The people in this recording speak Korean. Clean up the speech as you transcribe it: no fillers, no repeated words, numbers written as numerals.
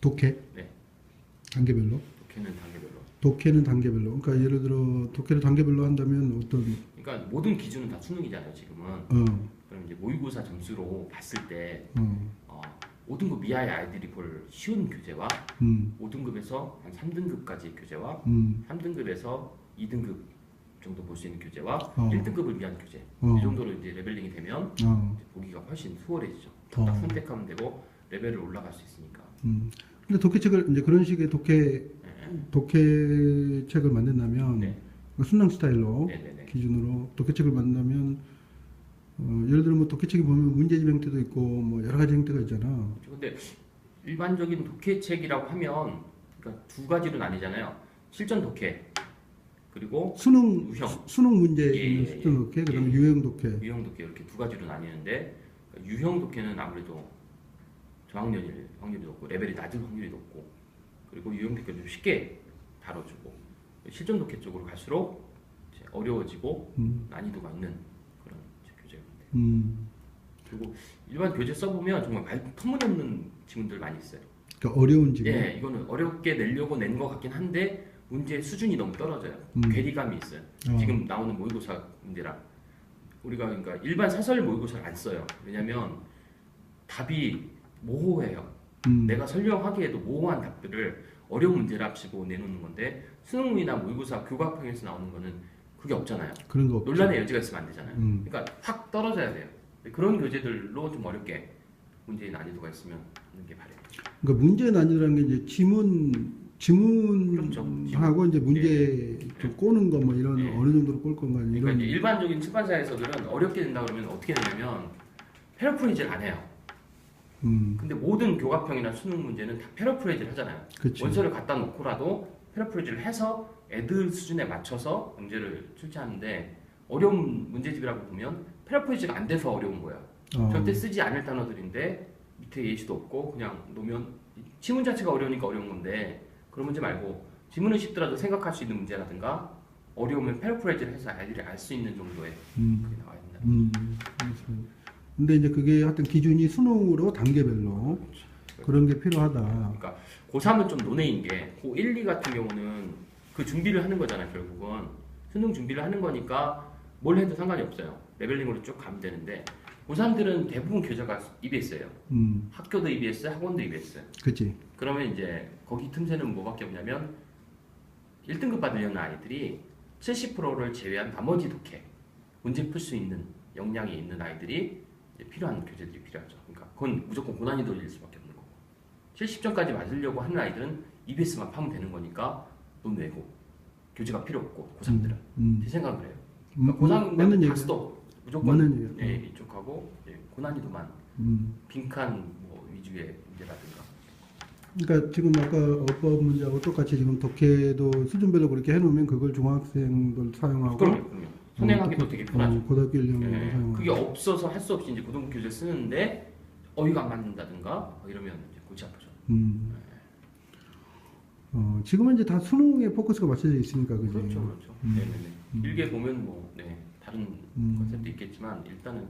독해? 네. 단계별로? 독해는 단계별로. 독해는 단계별로. 그러니까 예를 들어 독해를 단계별로 한다면 어떤? 그러니까 모든 기준은 다 수능이잖아요 지금은. 그럼 이제 모의고사 점수로 봤을 때 5등급 이하의 아이들이 볼 쉬운 교재와 5등급에서 한 3등급까지 교재와 3등급에서 2등급 정도 볼 수 있는 교재와 1등급을 위한 교재 이 정도로 이제 레벨링이 되면 이제 보기가 훨씬 수월해지죠. 딱 선택하면 되고 레벨을 올라갈 수 있으니까. 근데 독해책을 이제 그런 식의 독해책을 만든다면 네. 순랑 스타일로 네네네. 기준으로 독해책을 만든다면 예를 들어 뭐 독해책에 보면 문제집 형태도 있고 뭐 여러 가지 형태가 있잖아. 근데 일반적인 독해책이라고 하면 그러니까 두 가지로 나뉘잖아요. 실전 독해 그리고 수능 유형. 수능 문제 예, 있는 예, 실전 독해, 예. 그다음에 예. 유형 독해. 유형 독해 이렇게 두 가지로 나뉘는데 유형 독해는 아무래도 저학년일 확률이 높고 레벨이 낮은 확률이 높고 그리고 유형 독해는 좀 쉽게 다뤄주고 실전 독해 쪽으로 갈수록 이제 어려워지고 난이도가 있는 그런 교재가 돼요. 그리고 일반 교재 써보면 정말 터무니없는 지문들 많이 있어요. 그러니까 어려운 지문. 예, 이거는 어렵게 내려고 낸 것 같긴 한데 문제 수준이 너무 떨어져요. 괴리감이 있어요. 지금 나오는 모의고사 문제랑 우리가 그러니까 일반 사설 모의고사를 안 써요. 왜냐하면 답이 모호해요. 내가 설명하기에도 모호한 답들을 어려운 문제를 합치고 내놓는 건데 수능이나 모의고사 교과학평에서 나오는 거는 그게 없잖아요. 그런 거 없죠. 논란의 여지가 있으면 안 되잖아요. 그러니까 확 떨어져야 돼요. 그런 교재들로 좀 어렵게 문제의 난이도가 있으면 하는 게 바래요. 그러니까 문제 난이도라는 게 이제 지문하고 그렇죠. 이제 문제 좀 꼬는 거 뭐 이런 예. 어느 정도로 꼴 건가 그러니까 이런. 이제 일반적인 출판사에서들은 어렵게 된다 그러면 어떻게 되냐면 패러프레이즈를 안 해요. 근데 모든 교과평이나 수능 문제는 다 패러프레이즈를 하잖아요. 그치. 원서를 갖다 놓고라도 패러프레이즈를 해서 애들 수준에 맞춰서 문제를 출제하는데 어려운 문제집이라고 보면 패러프레이즈가 안 돼서 어려운 거예요. 절대 쓰지 않을 단어들인데 밑에 예시도 없고 그냥 놓으면 지문 자체가 어려우니까 어려운 건데 그런 문제 말고 지문은 쉽더라도 생각할 수 있는 문제라든가 어려우면 패러프레이즈를 해서 아이들이 알 수 있는 정도의 그게 나와야 된다. 근데 이제 그게 하여튼 기준이 수능으로 단계별로 그런 게 필요하다. 그러니까 고3은 좀 논외인 게 고1, 2 같은 경우는 그 준비를 하는 거잖아요. 결국은 수능 준비를 하는 거니까 뭘 해도 상관이 없어요. 레벨링으로 쭉 가면 되는데 고3들은 대부분 교재가 EBS예요. 학교도 EBS, 학원도 EBS. 그치. 그러면 이제 거기 틈새는 뭐밖에 없냐면 1등급 받으려는 아이들이 70%를 제외한 나머지 독해 문제 풀 수 있는 역량이 있는 아이들이 이제 필요한 교재들이 필요하죠. 그러니까 그건 무조건 고난이도일 수밖에 없는 거고 70점까지 맞으려고 하는 아이들은 EBS만 파면 되는 거니까 논외고 교재가 필요 없고 고3들은 제 생각은 그래요. 그러니까 고3은 다 스톱 무조건 예, 이쪽하고 예, 고난이도만 빈칸 뭐 위주의 문제라든가. 그러니까 지금 아까 어법 문제하고 똑같이 지금 독해도 수준별로 그렇게 해놓으면 그걸 중학생들 사용하고. 그럼요. 선행하기도 되게 편하죠. 고등학교 1년도 예, 사용하고. 그게 없어서 할 수 없이 이제 고등부 교재 쓰는데 어휘가 안 맞는다든가 이러면 이제 골치 아프죠. 지금은 이제 다 수능에 포커스가 맞춰져 있으니까 그지. 그렇죠. 네네네. 길게 보면 뭐 다른 컨셉도 있겠지만 일단은